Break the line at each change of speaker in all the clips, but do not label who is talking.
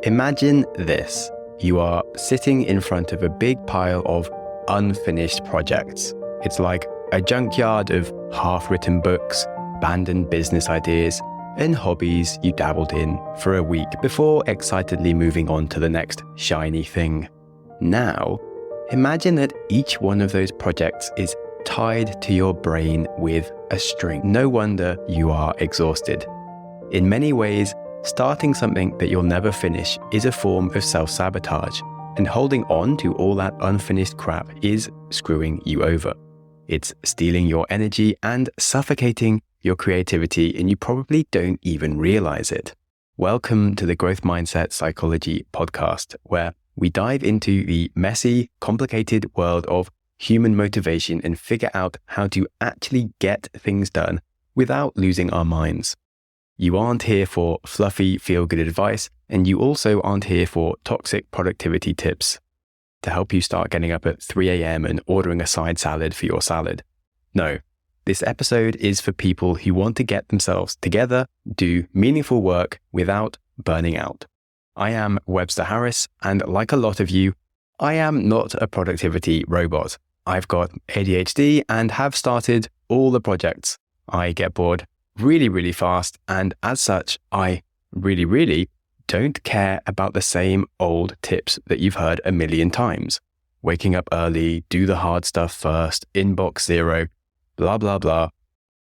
Imagine this. You are sitting in front of a big pile of unfinished projects. It's like a junkyard of half-written books, abandoned business ideas, and hobbies you dabbled in for a week before excitedly moving on to the next shiny thing. Now, imagine that each one of those projects is tied to your brain with a string. No wonder you are exhausted. In many ways, starting something that you'll never finish is a form of self-sabotage, and holding on to all that unfinished crap is screwing you over. It's stealing your energy and suffocating your creativity, and you probably don't even realize it. Welcome to the Growth Mindset Psychology podcast, where we dive into the messy, complicated world of human motivation and figure out how to actually get things done without losing our minds. You aren't here for fluffy, feel-good advice, and you also aren't here for toxic productivity tips to help you start getting up at 3 a.m. and ordering a side salad for your salad. No, this episode is for people who want to get themselves together, do meaningful work without burning out. I am Webster Harris, and like a lot of you, I am not a productivity robot. I've got ADHD and have started all the projects. I get bored really fast, and as such, I really don't care about the same old tips that you've heard a million times. Waking up early, do the hard stuff first, inbox zero, blah, blah, blah.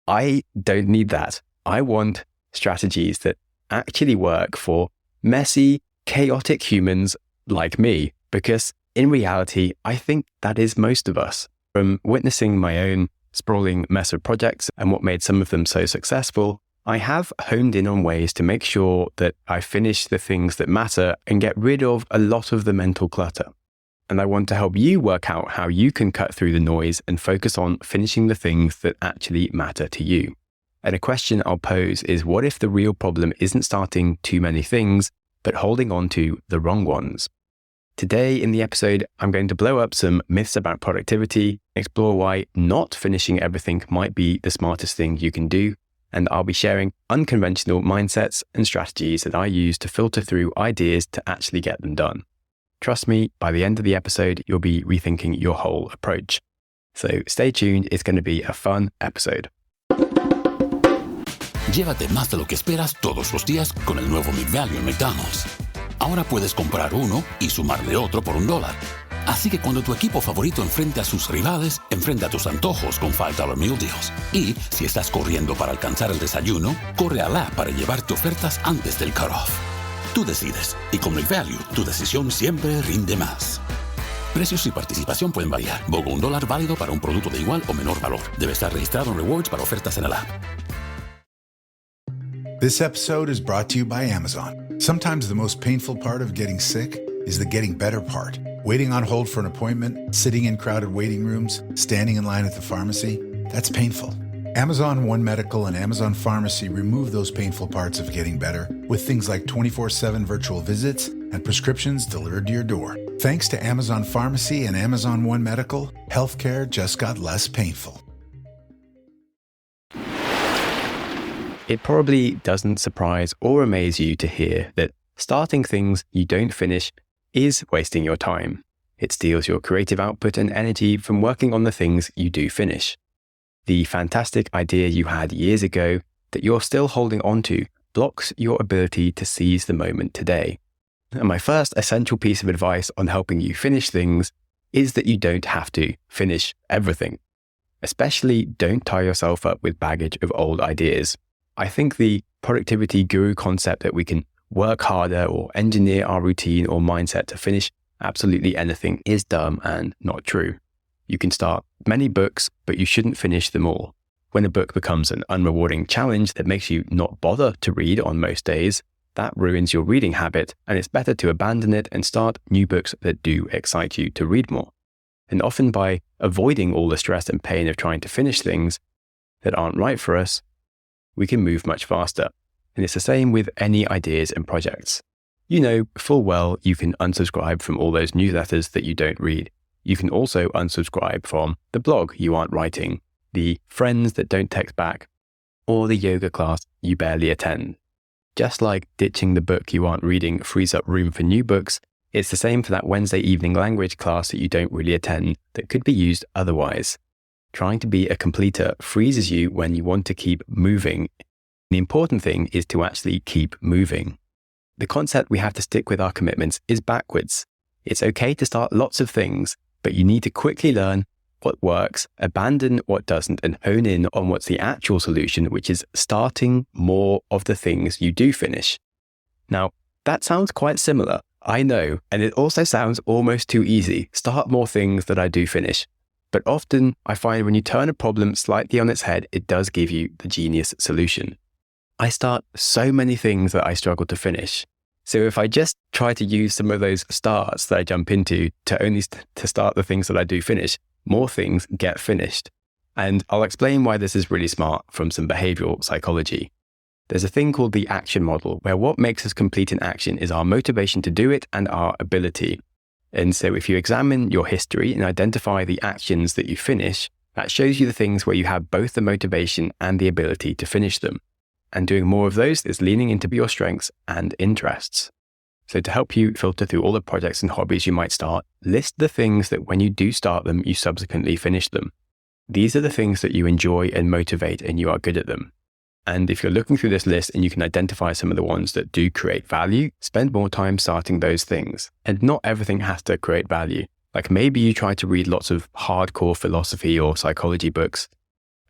I don't need that. I want strategies that actually work for messy, chaotic humans like me, because in reality, I think that is most of us. From witnessing my own sprawling mess of projects and what made some of them so successful, I have honed in on ways to make sure that I finish the things that matter and get rid of a lot of the mental clutter. And I want to help you work out how you can cut through the noise and focus on finishing the things that actually matter to you. And a question I'll pose is, what if the real problem isn't starting too many things, but holding on to the wrong ones? Today in the episode, I'm going to blow up some myths about productivity, explore why not finishing everything might be the smartest thing you can do, and I'll be sharing unconventional mindsets and strategies that I use to filter through ideas to actually get them done. Trust me, by the end of the episode, you'll be rethinking your whole approach. So stay tuned, it's going to be a fun episode.
Llévate más de lo que esperas todos los días con el nuevo McValue en McDonald's. Ahora puedes comprar uno y sumarle otro por $1. Así que cuando tu equipo favorito enfrente a sus rivales, enfrenta tus antojos con $5 Meal Deals. Y si estás corriendo para alcanzar el desayuno, corre al app para llevarte ofertas antes del cutoff. Tú decides, y con McValue, tu decisión siempre rinde más. Precios y participación pueden variar. BOGO $1 válido para un producto de igual o menor valor. Debe estar registrado en Rewards para ofertas en el app.
This episode is brought to you by Amazon. Sometimes the most painful part of getting sick is the getting better part. Waiting on hold for an appointment, sitting in crowded waiting rooms, standing in line at the pharmacy, that's painful. Amazon One Medical and Amazon Pharmacy remove those painful parts of getting better with things like 24/7 virtual visits and prescriptions delivered to your door. Thanks to Amazon Pharmacy and Amazon One Medical, healthcare just got less painful.
It probably doesn't surprise or amaze you to hear that starting things you don't finish is wasting your time. It steals your creative output and energy from working on the things you do finish. The fantastic idea you had years ago that you're still holding on to blocks your ability to seize the moment today. And my first essential piece of advice on helping you finish things is that you don't have to finish everything. Especially don't tie yourself up with baggage of old ideas. I think the productivity guru concept that we can work harder or engineer our routine or mindset to finish absolutely anything is dumb and not true. You can start many books, but you shouldn't finish them all. When a book becomes an unrewarding challenge that makes you not bother to read on most days, that ruins your reading habit, and it's better to abandon it and start new books that do excite you to read more. And often by avoiding all the stress and pain of trying to finish things that aren't right for us, we can move much faster. And it's the same with any ideas and projects. You know full well you can unsubscribe from all those newsletters that you don't read. You can also unsubscribe from the blog you aren't writing, the friends that don't text back, or the yoga class you barely attend. Just like ditching the book you aren't reading frees up room for new books, it's the same for that Wednesday evening language class that you don't really attend that could be used otherwise. Trying to be a completer freezes you when you want to keep moving. The important thing is to actually keep moving. The concept we have to stick with our commitments is backwards. It's okay to start lots of things, but you need to quickly learn what works, abandon what doesn't, and hone in on what's the actual solution, which is starting more of the things you do finish. Now, that sounds quite similar, I know, and it also sounds almost too easy. Start more things that I do finish. But often I find when you turn a problem slightly on its head, it does give you the genius solution. I start so many things that I struggle to finish. So if I just try to use some of those starts that I jump into to start the things that I do finish, more things get finished. And I'll explain why this is really smart from some behavioral psychology. There's a thing called the action model, where what makes us complete an action is our motivation to do it and our ability. And so if you examine your history and identify the actions that you finish, that shows you the things where you have both the motivation and the ability to finish them. And doing more of those is leaning into your strengths and interests. So to help you filter through all the projects and hobbies you might start, list the things that when you do start them, you subsequently finish them. These are the things that you enjoy and motivate and you are good at them. And if you're looking through this list and you can identify some of the ones that do create value, spend more time starting those things. And not everything has to create value. Like maybe you try to read lots of hardcore philosophy or psychology books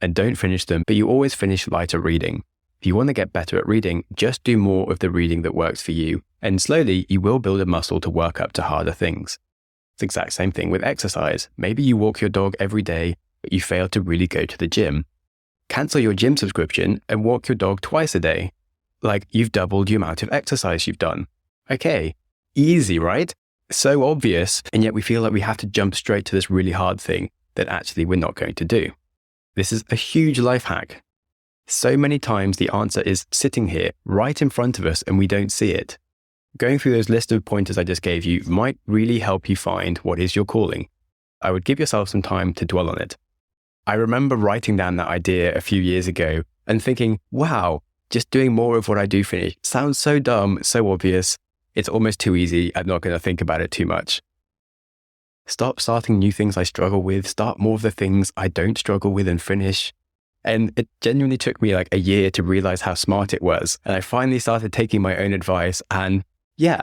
and don't finish them, but you always finish lighter reading. If you want to get better at reading, just do more of the reading that works for you. And slowly you will build a muscle to work up to harder things. It's the exact same thing with exercise. Maybe you walk your dog every day, but you fail to really go to the gym. Cancel your gym subscription and walk your dog twice a day. Like you've doubled the amount of exercise you've done. Okay, easy, right? So obvious, and yet we feel like we have to jump straight to this really hard thing that actually we're not going to do. This is a huge life hack. So many times the answer is sitting here right in front of us and we don't see it. Going through those list of pointers I just gave you might really help you find what is your calling. I would give yourself some time to dwell on it. I remember writing down that idea a few years ago and thinking, wow, just doing more of what I do finish sounds so dumb, so obvious. It's almost too easy. I'm not going to think about it too much. Stop starting new things I struggle with. Start more of the things I don't struggle with and finish. And it genuinely took me like a year to realize how smart it was. And I finally started taking my own advice. And yeah,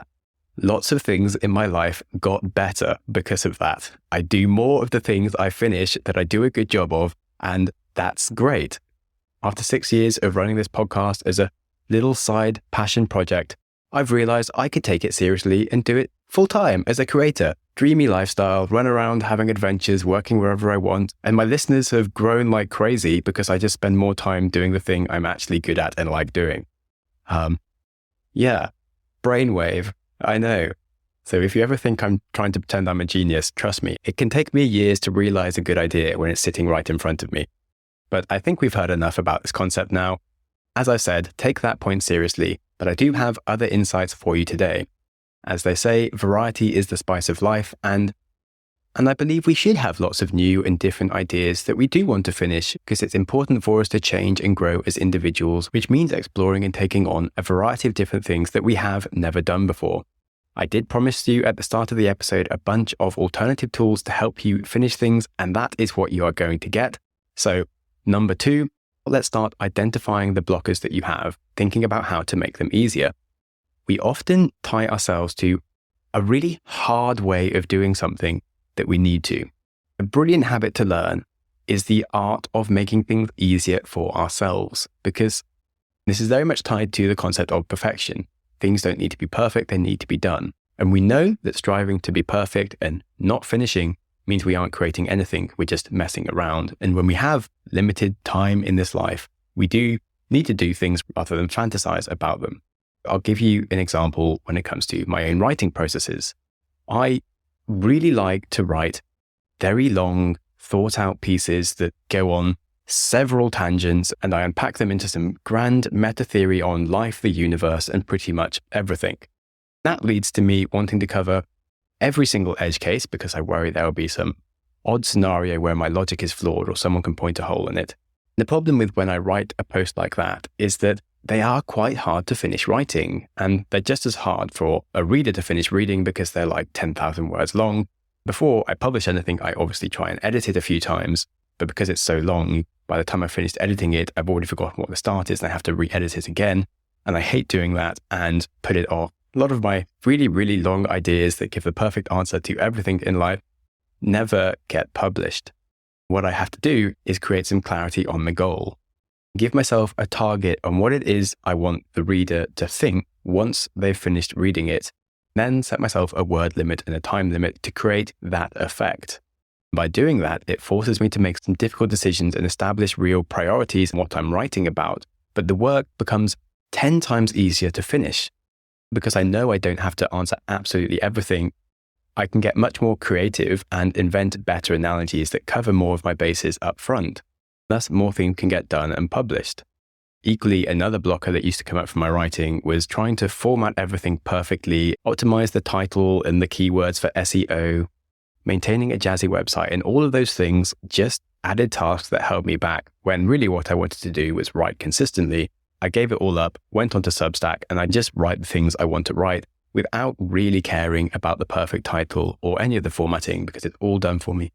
lots of things in my life got better because of that. I do more of the things I finish that I do a good job of. And that's great. After 6 years of running this podcast as a little side passion project, I've realized I could take it seriously and do it full time as a creator. Dreamy lifestyle, run around having adventures, working wherever I want. And my listeners have grown like crazy because I just spend more time doing the thing I'm actually good at and like doing. Yeah, brainwave, I know. So if you ever think I'm trying to pretend I'm a genius, trust me, it can take me years to realize a good idea when it's sitting right in front of me. But I think we've heard enough about this concept now. As I said, take that point seriously, but I do have other insights for you today. As they say, variety is the spice of life, and I believe we should have lots of new and different ideas that we do want to finish because it's important for us to change and grow as individuals, which means exploring and taking on a variety of different things that we have never done before. I did promise you at the start of the episode a bunch of alternative tools to help you finish things, and that is what you are going to get. So, number 2, let's start identifying the blockers that you have, thinking about how to make them easier. We often tie ourselves to a really hard way of doing something that we need to. A brilliant habit to learn is the art of making things easier for ourselves, because this is very much tied to the concept of perfection. Things don't need to be perfect, they need to be done. And we know that striving to be perfect and not finishing means we aren't creating anything, we're just messing around. And when we have limited time in this life, we do need to do things rather than fantasize about them. I'll give you an example when it comes to my own writing processes. I really like to write very long, thought out pieces that go on several tangents, and I unpack them into some grand meta theory on life, the universe, and pretty much everything. That leads to me wanting to cover every single edge case because I worry there will be some odd scenario where my logic is flawed or someone can point a hole in it. The problem with when I write a post like that is that they are quite hard to finish writing, and they're just as hard for a reader to finish reading because they're like 10,000 words long. Before I publish anything, I obviously try and edit it a few times, but because it's so long, by the time I've finished editing it, I've already forgotten what the start is and I have to re-edit it again. And I hate doing that and put it off. A lot of my really, really long ideas that give the perfect answer to everything in life never get published. What I have to do is create some clarity on the goal. Give myself a target on what it is I want the reader to think once they've finished reading it, then set myself a word limit and a time limit to create that effect. By doing that, it forces me to make some difficult decisions and establish real priorities in what I'm writing about, but the work becomes 10 times easier to finish. Because I know I don't have to answer absolutely everything, I can get much more creative and invent better analogies that cover more of my bases up front. Thus, more things can get done and published. Equally, another blocker that used to come up from my writing was trying to format everything perfectly, optimize the title and the keywords for SEO, maintaining a jazzy website, and all of those things just added tasks that held me back when really what I wanted to do was write consistently. I gave it all up, went onto Substack, and I just write the things I want to write without really caring about the perfect title or any of the formatting because it's all done for me.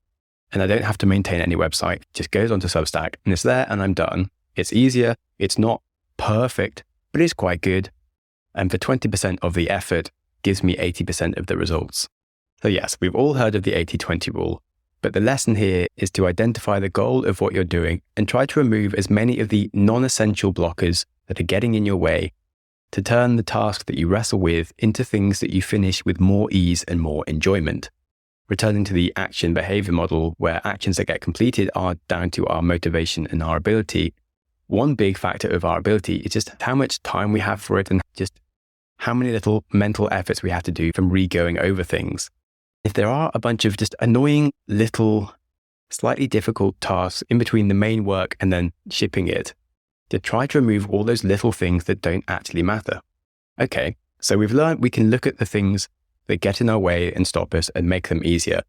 And I don't have to maintain any website, it just goes onto Substack and it's there and I'm done. It's easier, it's not perfect, but it's quite good. And for 20% of the effort, gives me 80% of the results. So yes, we've all heard of the 80-20 rule, but the lesson here is to identify the goal of what you're doing and try to remove as many of the non-essential blockers that are getting in your way to turn the task that you wrestle with into things that you finish with more ease and more enjoyment. Returning to the action behavior model, where actions that get completed are down to our motivation and our ability, one big factor of our ability is just how much time we have for it and just how many little mental efforts we have to do from re-going over things. If there are a bunch of just annoying little, slightly difficult tasks in between the main work and then shipping it, to try to remove all those little things that don't actually matter. Okay, so we've learned we can look at the things that get in our way and stop us and make them easier.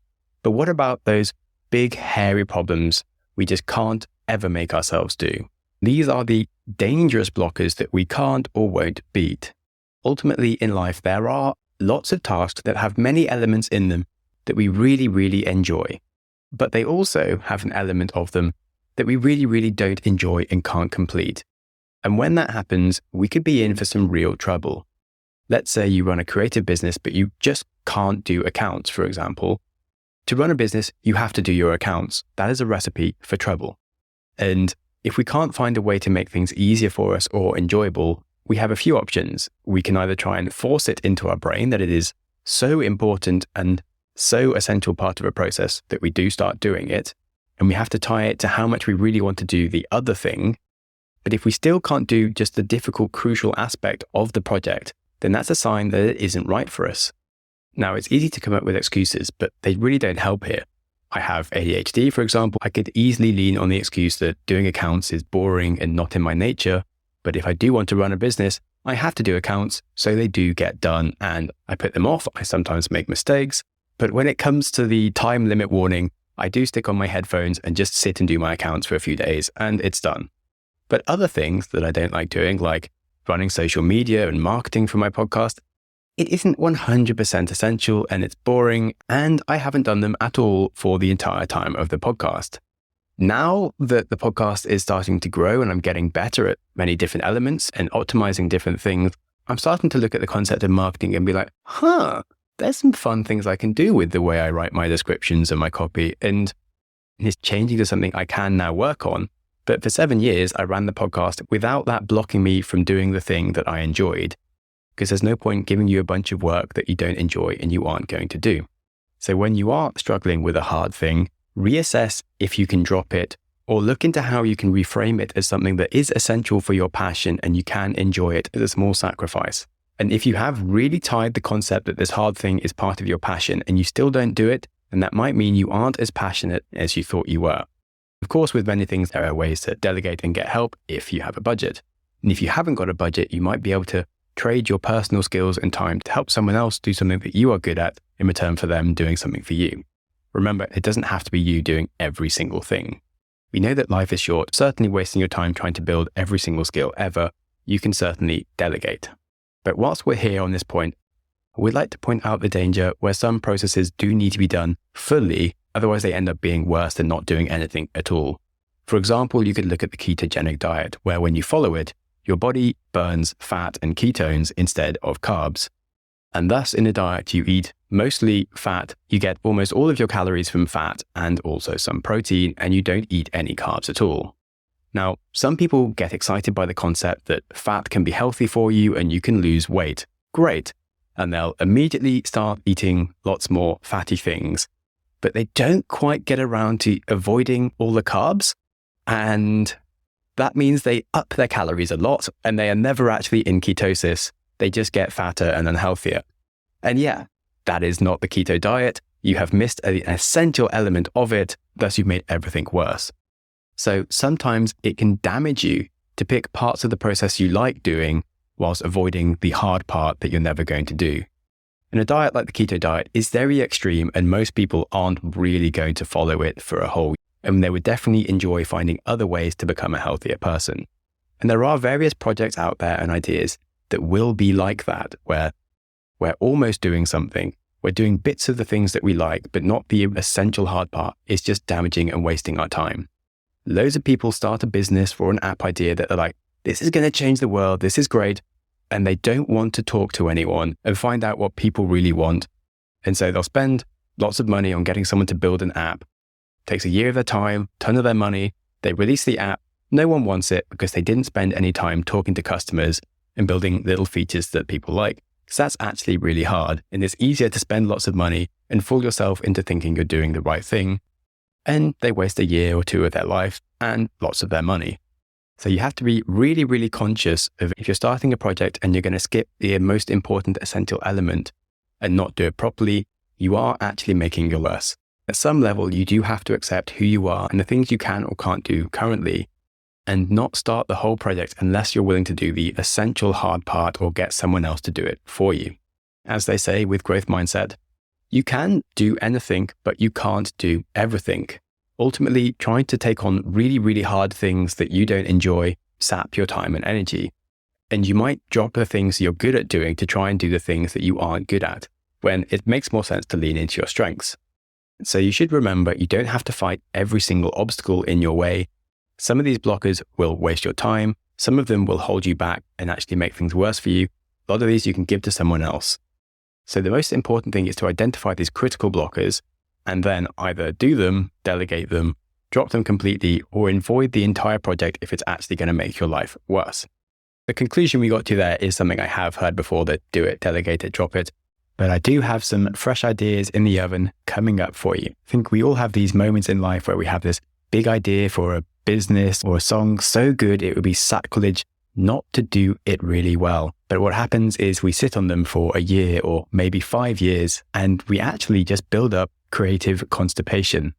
But what about those big, hairy problems we just can't ever make ourselves do? These are the dangerous blockers that we can't or won't beat. Ultimately, in life, there are lots of tasks that have many elements in them that we really, really enjoy. But they also have an element of them that we really, really don't enjoy and can't complete. And when that happens, we could be in for some real trouble. Let's say you run a creative business, but you just can't do accounts, for example. To run a business, you have to do your accounts. That is a recipe for trouble. And if we can't find a way to make things easier for us or enjoyable, we have a few options. We can either try and force it into our brain that it is so important and so essential part of a process that we do start doing it, and we have to tie it to how much we really want to do the other thing. But if we still can't do just the difficult, crucial aspect of the project, then that's a sign that it isn't right for us. Now, it's easy to come up with excuses, but they really don't help here. I have ADHD, for example. I could easily lean on the excuse that doing accounts is boring and not in my nature. But if I do want to run a business, I have to do accounts, so they do get done, and I put them off. I sometimes make mistakes. But when it comes to the time limit warning, I do stick on my headphones and just sit and do my accounts for a few days, and it's done. But other things that I don't like doing, like running social media and marketing for my podcast, it isn't 100% essential and it's boring, and I haven't done them at all for the entire time of the podcast. Now that the podcast is starting to grow and I'm getting better at many different elements and optimizing different things, I'm starting to look at the concept of marketing and be like, there's some fun things I can do with the way I write my descriptions and my copy, and it's changing to something I can now work on. But for 7 years, I ran the podcast without that blocking me from doing the thing that I enjoyed, because there's no point giving you a bunch of work that you don't enjoy and you aren't going to do. So when you are struggling with a hard thing, reassess if you can drop it, or look into how you can reframe it as something that is essential for your passion and you can enjoy it as a small sacrifice. And if you have really tied the concept that this hard thing is part of your passion and you still don't do it, then that might mean you aren't as passionate as you thought you were. Of course, with many things, there are ways to delegate and get help if you have a budget. And if you haven't got a budget, you might be able to trade your personal skills and time to help someone else do something that you are good at in return for them doing something for you. Remember, it doesn't have to be you doing every single thing. We know that life is short. Certainly wasting your time trying to build every single skill ever, you can certainly delegate. But whilst we're here on this point, we'd like to point out the danger where some processes do need to be done fully, otherwise they end up being worse than not doing anything at all. For example, you could look at the ketogenic diet, where when you follow it, your body burns fat and ketones instead of carbs. And thus, in a diet, you eat mostly fat, you get almost all of your calories from fat and also some protein, and you don't eat any carbs at all. Now, some people get excited by the concept that fat can be healthy for you and you can lose weight. Great. And they'll immediately start eating lots more fatty things, but they don't quite get around to avoiding all the carbs. And that means they up their calories a lot and they are never actually in ketosis. They just get fatter and unhealthier. And yeah, that is not the keto diet. You have missed an essential element of it, thus you've made everything worse. So sometimes it can damage you to pick parts of the process you like doing whilst avoiding the hard part that you're never going to do. And a diet like the keto diet is very extreme and most people aren't really going to follow it for a whole year. And they would definitely enjoy finding other ways to become a healthier person. And there are various projects out there and ideas that will be like that, where we're almost doing something. We're doing bits of the things that we like, but not the essential hard part. It's just damaging and wasting our time. Loads of people start a business for an app idea that they're like, this is going to change the world. This is great. And they don't want to talk to anyone and find out what people really want. And so they'll spend lots of money on getting someone to build an app. Takes a year of their time, ton of their money. They release the app. No one wants it because they didn't spend any time talking to customers and building little features that people like. So that's actually really hard. And it's easier to spend lots of money and fool yourself into thinking you're doing the right thing. And they waste a year or two of their life and lots of their money. So you have to be really, really conscious of if you're starting a project and you're going to skip the most important essential element and not do it properly, you are actually making it worse. At some level, you do have to accept who you are and the things you can or can't do currently and not start the whole project unless you're willing to do the essential hard part or get someone else to do it for you. As they say with growth mindset, you can do anything, but you can't do everything. Ultimately, trying to take on really, really hard things that you don't enjoy sap your time and energy. And you might drop the things you're good at doing to try and do the things that you aren't good at, when it makes more sense to lean into your strengths. So you should remember you don't have to fight every single obstacle in your way. Some of these blockers will waste your time. Some of them will hold you back and actually make things worse for you. A lot of these you can give to someone else. So the most important thing is to identify these critical blockers and then either do them, delegate them, drop them completely, or avoid the entire project if it's actually going to make your life worse. The conclusion we got to there is something I have heard before, that do it, delegate it, drop it. But I do have some fresh ideas in the oven coming up for you. I think we all have these moments in life where we have this big idea for a business or a song so good it would be sacrilege not to do it really well. But what happens is we sit on them for a year or maybe 5 years and we actually just build up creative constipation.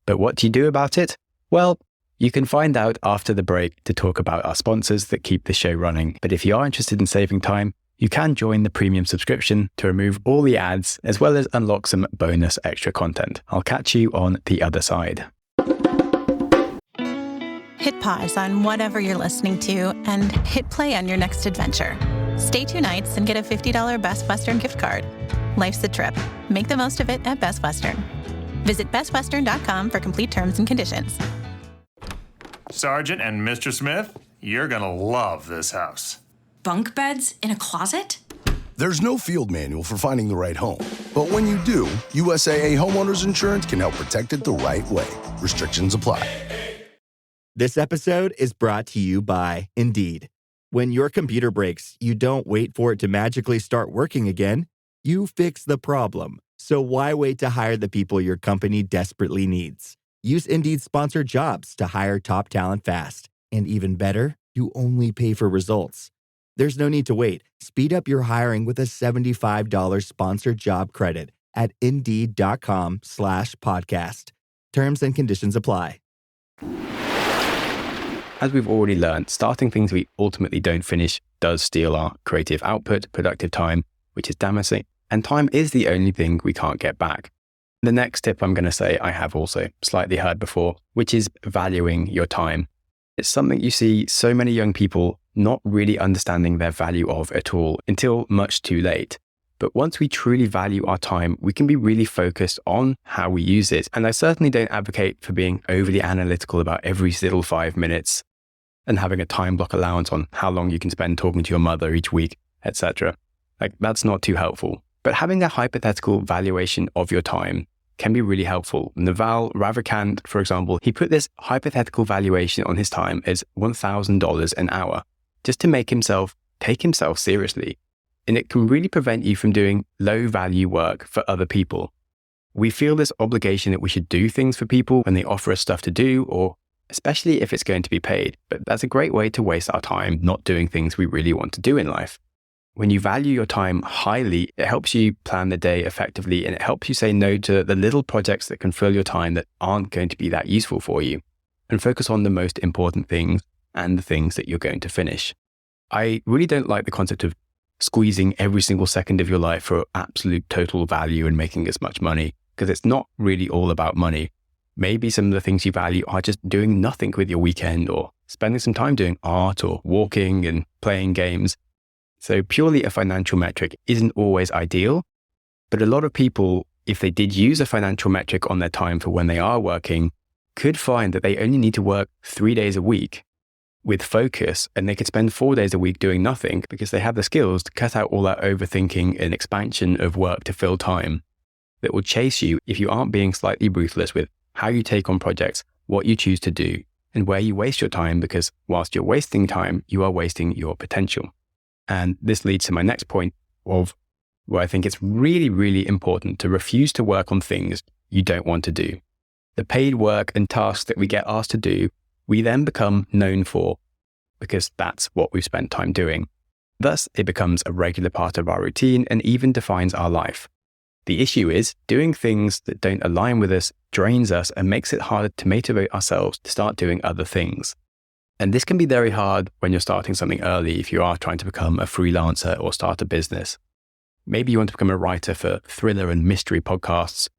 But what do you do about it? Well, you can find out after the break to talk about our sponsors that keep the show running. But if you are interested in saving time, you can join the premium subscription to remove all the ads as well as unlock some bonus extra content. I'll catch you on the other side.
Hit pause on whatever you're listening to and hit play on your next adventure. Stay 2 nights and get a $50 Best Western gift card. Life's a trip. Make the most of it at Best Western. Visit bestwestern.com for complete terms and conditions.
Sergeant and Mr. Smith, you're gonna love this house.
Bunk beds in a closet?
There's no field manual for finding the right home. But when you do, USAA Homeowners Insurance can help protect it the right way. Restrictions apply.
This episode is brought to you by Indeed. When your computer breaks, you don't wait for it to magically start working again. You fix the problem. So why wait to hire the people your company desperately needs? Use Indeed's sponsored jobs to hire top talent fast. And even better, you only pay for results. There's no need to wait. Speed up your hiring with a $75 sponsored job credit at Indeed.com/podcast. Terms and conditions apply.
As we've already learned, starting things we ultimately don't finish does steal our creative output, productive time, which is damaging, and time is the only thing we can't get back. The next tip I'm going to say I have also slightly heard before, which is valuing your time. It's something you see so many young people not really understanding their value of at all until much too late. But once we truly value our time, we can be really focused on how we use it. And I certainly don't advocate for being overly analytical about every little 5 minutes and having a time block allowance on how long you can spend talking to your mother each week, etc. Like, that's not too helpful. But having a hypothetical valuation of your time can be really helpful. Naval Ravikant, for example, he put this hypothetical valuation on his time as $1,000 an hour, just to make himself take himself seriously. And it can really prevent you from doing low-value work for other people. We feel this obligation that we should do things for people when they offer us stuff to do, or especially if it's going to be paid. But that's a great way to waste our time not doing things we really want to do in life. When you value your time highly, it helps you plan the day effectively, and it helps you say no to the little projects that can fill your time that aren't going to be that useful for you, and focus on the most important things and the things that you're going to finish. I really don't like the concept of squeezing every single second of your life for absolute total value and making as much money, because it's not really all about money. Maybe some of the things you value are just doing nothing with your weekend, or spending some time doing art or walking and playing games. So purely a financial metric isn't always ideal, but a lot of people, if they did use a financial metric on their time for when they are working, could find that they only need to work 3 days a week with focus, and they could spend 4 days a week doing nothing because they have the skills to cut out all that overthinking and expansion of work to fill time that will chase you if you aren't being slightly ruthless with how you take on projects, what you choose to do, and where you waste your time, because whilst you're wasting time, you are wasting your potential. And this leads to my next point of where I think it's really, really important to refuse to work on things you don't want to do. The paid work and tasks that we get asked to do, we then become known for because that's what we've spent time doing. Thus, it becomes a regular part of our routine and even defines our life. The issue is doing things that don't align with us drains us and makes it harder to motivate ourselves to start doing other things. And this can be very hard when you're starting something early if you are trying to become a freelancer or start a business. Maybe you want to become a writer for thriller and mystery podcasts,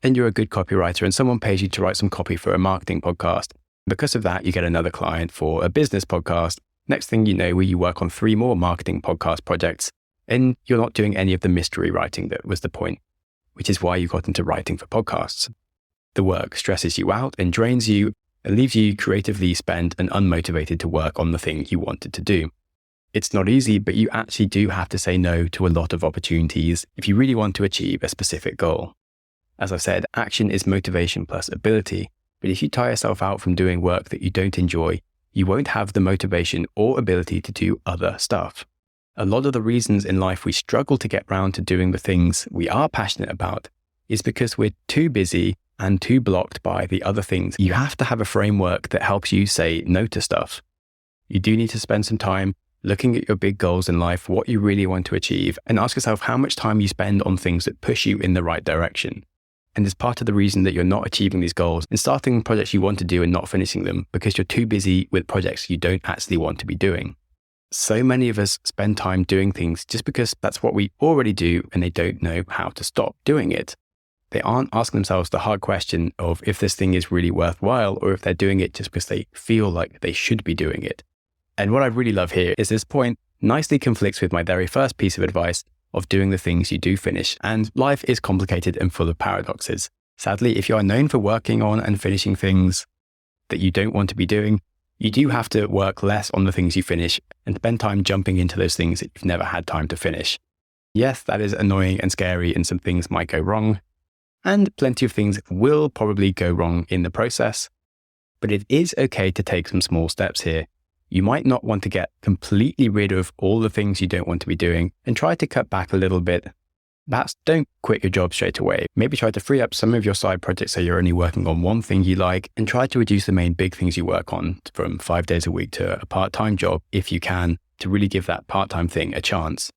and you're a good copywriter and someone pays you to write some copy for a marketing podcast. Because of that, you get another client for a business podcast. Next thing you know, you work on 3 more marketing podcast projects, and you're not doing any of the mystery writing that was the point, which is why you got into writing for podcasts. The work stresses you out and drains you and leaves you creatively spent and unmotivated to work on the thing you wanted to do. It's not easy, but you actually do have to say no to a lot of opportunities if you really want to achieve a specific goal. As I've said, action is motivation plus ability. But if you tire yourself out from doing work that you don't enjoy, you won't have the motivation or ability to do other stuff. A lot of the reasons in life we struggle to get round to doing the things we are passionate about is because we're too busy and too blocked by the other things. You have to have a framework that helps you say no to stuff. You do need to spend some time looking at your big goals in life, what you really want to achieve, and ask yourself how much time you spend on things that push you in the right direction. And it's part of the reason that you're not achieving these goals and starting projects you want to do and not finishing them because you're too busy with projects you don't actually want to be doing. So many of us spend time doing things just because that's what we already do and they don't know how to stop doing it. They aren't asking themselves the hard question of if this thing is really worthwhile or if they're doing it just because they feel like they should be doing it. And what I really love here is this point nicely conflicts with my very first piece of advice of doing the things you do finish. And life is complicated and full of paradoxes. Sadly, if you are known for working on and finishing things that you don't want to be doing, you do have to work less on the things you finish and spend time jumping into those things that you've never had time to finish. Yes, that is annoying and scary and some things might go wrong. And plenty of things will probably go wrong in the process. But it is okay to take some small steps here. You might not want to get completely rid of all the things you don't want to be doing and try to cut back a little bit. Perhaps don't quit your job straight away. Maybe try to free up some of your side projects so you're only working on one thing you like, and try to reduce the main big things you work on from 5 days a week to a part-time job if you can, to really give that part-time thing a chance.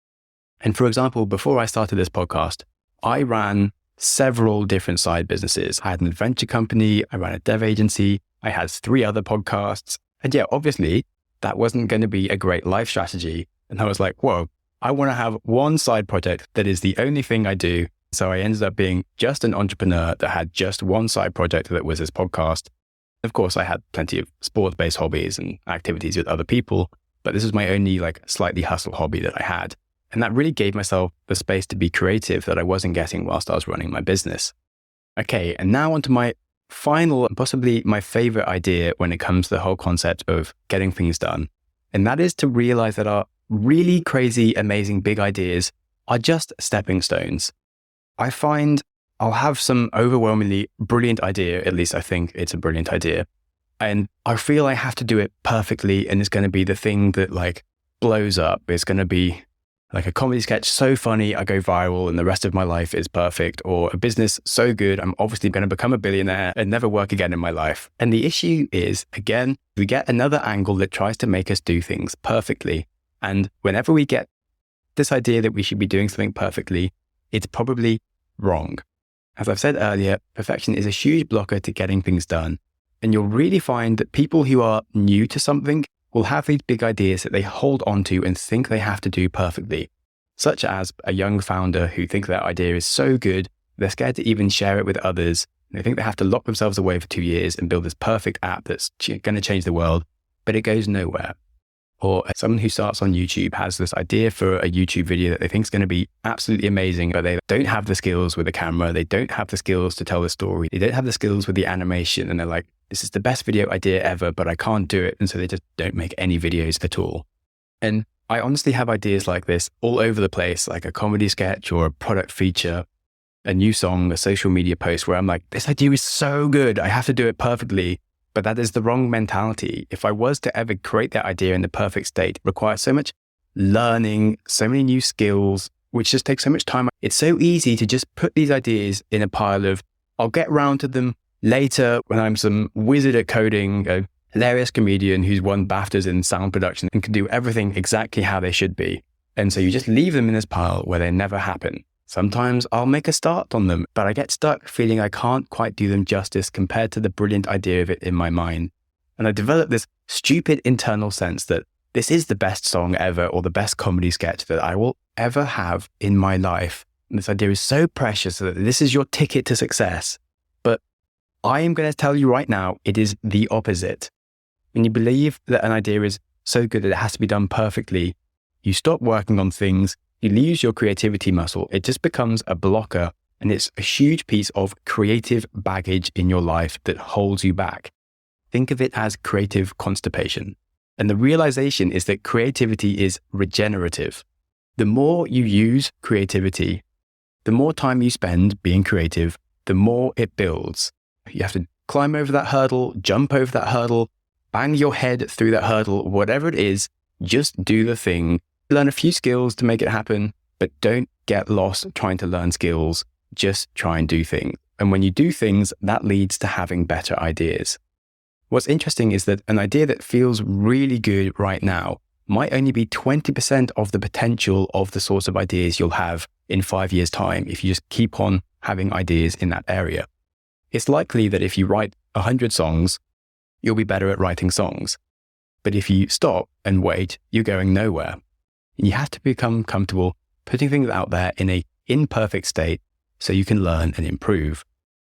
And for example, before I started this podcast, I ran several different side businesses. I had an adventure company, I ran a dev agency, I had 3 other podcasts. And yeah, obviously, that wasn't going to be a great life strategy. And I was like, whoa, I want to have one side project that is the only thing I do. So I ended up being just an entrepreneur that had just one side project that was this podcast. Of course, I had plenty of sport-based hobbies and activities with other people, but this was my only slightly hustle hobby that I had. And that really gave myself the space to be creative that I wasn't getting whilst I was running my business. Okay, and now onto my final, possibly my favorite idea when it comes to the whole concept of getting things done. And that is to realize that our really crazy, amazing, big ideas are just stepping stones. I find I'll have some overwhelmingly brilliant idea, at least I think it's a brilliant idea. And I feel I have to do it perfectly, and it's going to be the thing that blows up. It's going to be like a comedy sketch so funny I go viral and the rest of my life is perfect, or a business so good I'm obviously going to become a billionaire and never work again in my life. And the issue is, again, we get another angle that tries to make us do things perfectly. And whenever we get this idea that we should be doing something perfectly, it's probably wrong. As I've said earlier, perfection is a huge blocker to getting things done. And you'll really find that people who are new to something will have these big ideas that they hold on to and think they have to do perfectly, such as a young founder who think their idea is so good, they're scared to even share it with others. They think they have to lock themselves away for 2 years and build this perfect app that's going to change the world, but it goes nowhere. Or someone who starts on YouTube has this idea for a YouTube video that they think is going to be absolutely amazing, but they don't have the skills with the camera. They don't have the skills to tell the story. They don't have the skills with the animation. And they're like, this is the best video idea ever, but I can't do it. And so they just don't make any videos at all. And I honestly have ideas like this all over the place, like a comedy sketch or a product feature, a new song, a social media post where I'm like, this idea is so good. I have to do it perfectly. But that is the wrong mentality. If I was to ever create that idea in the perfect state, it requires so much learning, so many new skills, which just takes so much time. It's so easy to just put these ideas in a pile of, I'll get around to them later when I'm some wizard at coding, a hilarious comedian who's won BAFTAs in sound production and can do everything exactly how they should be. And so you just leave them in this pile where they never happen. Sometimes I'll make a start on them, but I get stuck feeling I can't quite do them justice compared to the brilliant idea of it in my mind. And I develop this stupid internal sense that this is the best song ever or the best comedy sketch that I will ever have in my life. And this idea is so precious that this is your ticket to success. But I am going to tell you right now, it is the opposite. When you believe that an idea is so good that it has to be done perfectly, you stop working on things. You lose your creativity muscle. It just becomes a blocker, and it's a huge piece of creative baggage in your life that holds you back. Think of it as creative constipation. And the realization is that creativity is regenerative. The more you use creativity, the more time you spend being creative, the more it builds. You have to climb over that hurdle, jump over that hurdle, bang your head through that hurdle, whatever it is, just do the thing. Learn a few skills to make it happen, but don't get lost trying to learn skills. Just try and do things. And when you do things, that leads to having better ideas. What's interesting is that an idea that feels really good right now might only be 20% of the potential of the sorts of ideas you'll have in 5 years' time if you just keep on having ideas in that area. It's likely that if you write 100 songs, you'll be better at writing songs. But if you stop and wait, you're going nowhere. You have to become comfortable putting things out there in an imperfect state so you can learn and improve.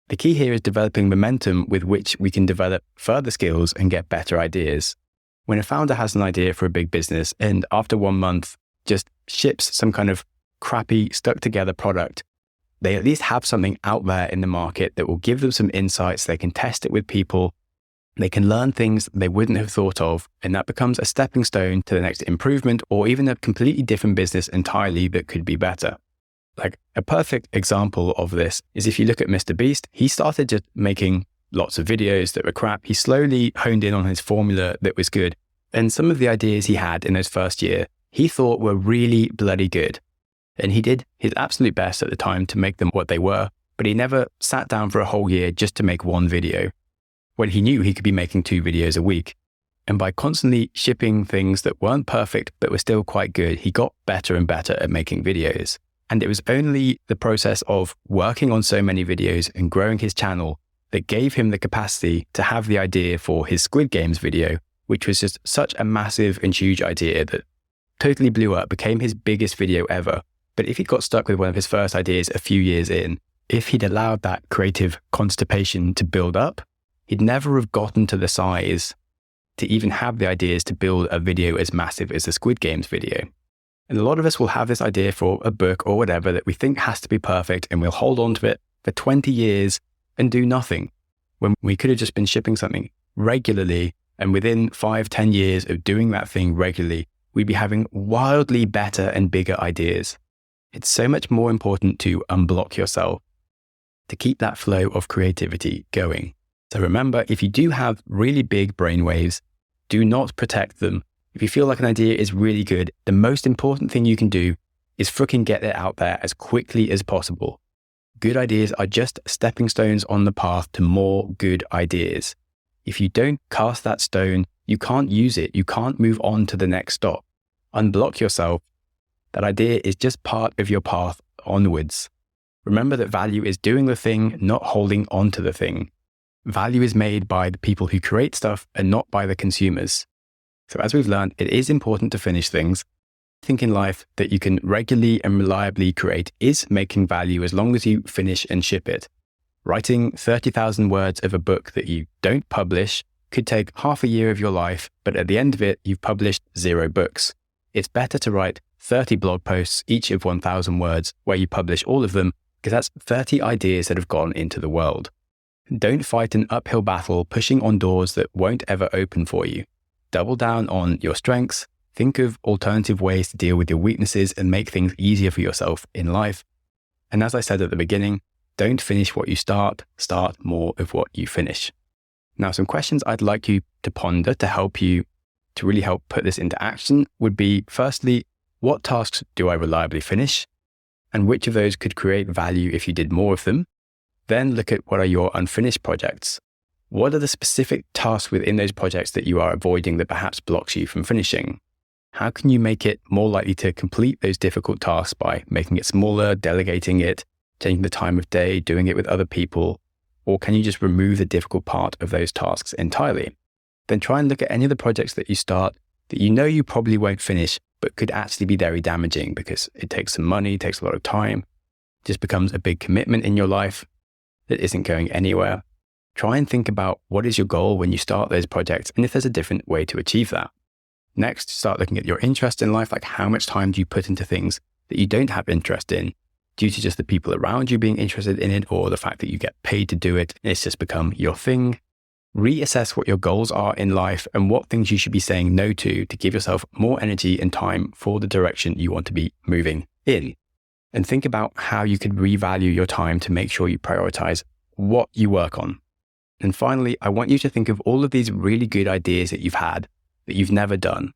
The key here is developing momentum with which we can develop further skills and get better ideas. When a founder has an idea for a big business and after 1 month just ships some kind of crappy, stuck together product, they at least have something out there in the market that will give them some insights. They can test it with people. They can learn things they wouldn't have thought of, and that becomes a stepping stone to the next improvement or even a completely different business entirely that could be better. Like a perfect example of this is if you look at Mr. Beast, he started just making lots of videos that were crap. He slowly honed in on his formula that was good. And some of the ideas he had in his first year, he thought were really bloody good. And he did his absolute best at the time to make them what they were, but he never sat down for a whole year just to make one video, when he knew he could be making 2 videos a week. And by constantly shipping things that weren't perfect but were still quite good, he got better and better at making videos. And it was only the process of working on so many videos and growing his channel that gave him the capacity to have the idea for his Squid Games video, which was just such a massive and huge idea that totally blew up, became his biggest video ever. But if he'd got stuck with one of his first ideas a few years in, if he'd allowed that creative constipation to build up, you'd never have gotten to the size to even have the ideas to build a video as massive as the Squid Games video. And a lot of us will have this idea for a book or whatever that we think has to be perfect, and we'll hold on to it for 20 years and do nothing, when we could have just been shipping something regularly, and within 5-10 years of doing that thing regularly, we'd be having wildly better and bigger ideas. It's so much more important to unblock yourself, to keep that flow of creativity going. So remember, if you do have really big brainwaves, do not protect them. If you feel like an idea is really good, the most important thing you can do is fricking get it out there as quickly as possible. Good ideas are just stepping stones on the path to more good ideas. If you don't cast that stone, you can't use it. You can't move on to the next stop. Unblock yourself. That idea is just part of your path onwards. Remember that value is doing the thing, not holding on to the thing. Value is made by the people who create stuff and not by the consumers. So as we've learned, it is important to finish things. Think in life that you can regularly and reliably create is making value as long as you finish and ship it. Writing 30,000 words of a book that you don't publish could take half a year of your life, but at the end of it, you've published 0 books. It's better to write 30 blog posts, each of 1,000 words, where you publish all of them, because that's 30 ideas that have gone into the world. Don't fight an uphill battle pushing on doors that won't ever open for you. Double down on your strengths. Think of alternative ways to deal with your weaknesses and make things easier for yourself in life. And as I said at the beginning, don't finish what you start more of what you finish. Now, some questions I'd like you to ponder to really help put this into action would be, firstly, what tasks do I reliably finish? And which of those could create value if you did more of them? Then look at what are your unfinished projects. What are the specific tasks within those projects that you are avoiding that perhaps blocks you from finishing? How can you make it more likely to complete those difficult tasks by making it smaller, delegating it, changing the time of day, doing it with other people? Or can you just remove the difficult part of those tasks entirely? Then try and look at any of the projects that you start that you know you probably won't finish, but could actually be very damaging because it takes some money, takes a lot of time, just becomes a big commitment in your life that isn't going anywhere. Try and think about what is your goal when you start those projects and if there's a different way to achieve that. Next, start looking at your interest in life, like how much time do you put into things that you don't have interest in due to just the people around you being interested in it or the fact that you get paid to do it. It's just become your thing. Reassess what your goals are in life and what things you should be saying no to give yourself more energy and time for the direction you want to be moving in. And think about how you could revalue your time to make sure you prioritize what you work on. And finally, I want you to think of all of these really good ideas that you've had that you've never done.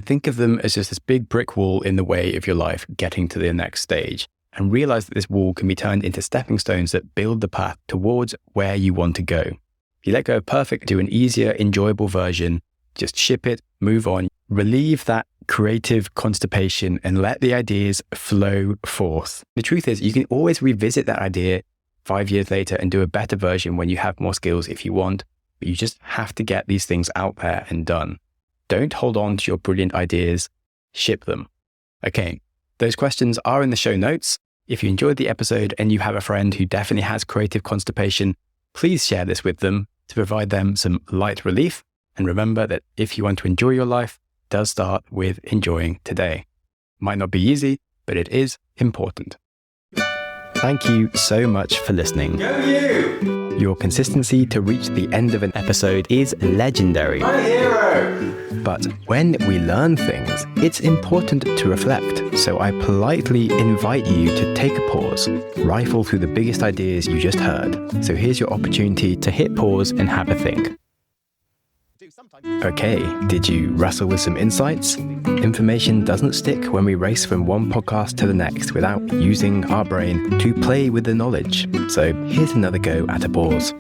Think of them as just this big brick wall in the way of your life getting to the next stage, and realize that this wall can be turned into stepping stones that build the path towards where you want to go. If you let go of perfect, do an easier, enjoyable version, just ship it, move on, relieve that creative constipation and let the ideas flow forth. The truth is, you can always revisit that idea 5 years later and do a better version when you have more skills if you want, but you just have to get these things out there and done. Don't hold on to your brilliant ideas, ship them. Okay, those questions are in the show notes. If you enjoyed the episode and you have a friend who definitely has creative constipation, please share this with them to provide them some light relief. And remember that if you want to enjoy your life, it does start with enjoying today. Might not be easy, but it is important. Thank you so much for listening.
Go you!
Your consistency to reach the end of an episode is legendary.
My hero!
But when we learn things, it's important to reflect. So I politely invite you to take a pause, rifle through the biggest ideas you just heard. So here's your opportunity to hit pause and have a think. Okay, did you wrestle with some insights? Information doesn't stick when we race from one podcast to the next without using our brain to play with the knowledge. So here's another go at a pause.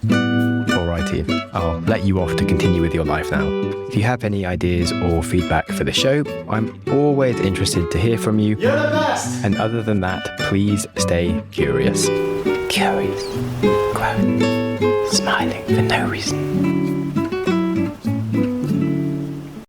Alrighty, I'll let you off to continue with your life now. If you have any ideas or feedback for the show, I'm always interested to hear from you.
You're the best!
And other than that, please stay curious. Curious. Growing. Smiling for no reason.